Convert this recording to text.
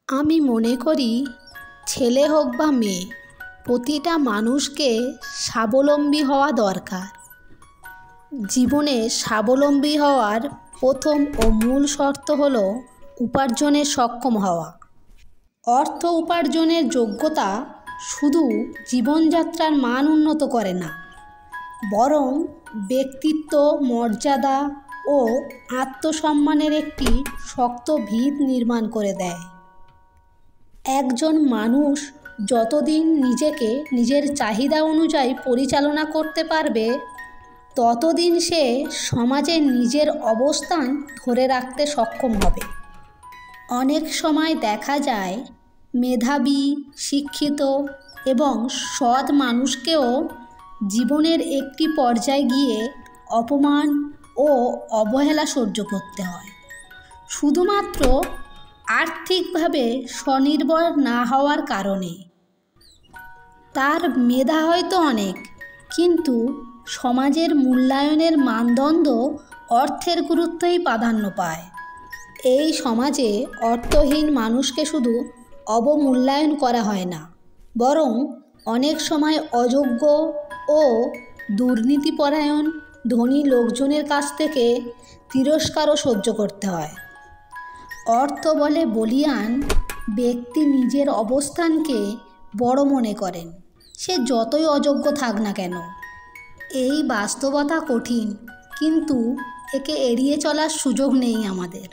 আমি মনে করি ছেলে হোক বা মেয়ে, প্রতিটা মানুষকে স্বাবলম্বী হওয়া দরকার। জীবনে স্বাবলম্বী হওয়ার প্রথম ও মূল শর্ত হলো উপার্জনে সক্ষম হওয়া। অর্থ উপার্জনের যোগ্যতা শুধু জীবনযাত্রার মান উন্নত করে না, বরং ব্যক্তিত্ব, মর্যাদা ও আত্মসম্মানের একটি শক্ত ভিত নির্মাণ করে দেয়। একজন মানুষ যতদিন নিজেকে নিজের চাহিদা অনুযায়ী পরিচালনা করতে পারবে, ততদিন সে সমাজে নিজের অবস্থান ধরে রাখতে সক্ষম হবে। অনেক সময় দেখা যায় মেধাবী, শিক্ষিত এবং সৎ মানুষকেও জীবনের একটি পর্যায়ে গিয়ে অপমান ও অবহেলা সহ্য করতে হয়, শুধুমাত্র আর্থিকভাবে স্বনির্ভর না হওয়ার কারণে। তার মেধা হয়তো অনেক, কিন্তু সমাজের মূল্যায়নের মানদণ্ড অর্থের গুরুত্বই প্রাধান্য পায়। এই সমাজে অর্থহীন মানুষকে শুধু অবমূল্যায়ন করা হয় না, বরং অনেক সময় অযোগ্য ও দুর্নীতিপরায়ণ ধনী লোকজনের কাছ থেকে তিরস্কারও সহ্য করতে হয়। অর্থ বলে বলীয়ান ব্যক্তি নিজের অবস্থানকে বড় মনে করেন, সে যতই অযোগ্য থাক না কেন। এই বাস্তবতা কঠিন, কিন্তু একে এড়িয়ে চলার সুযোগ নেই আমাদের।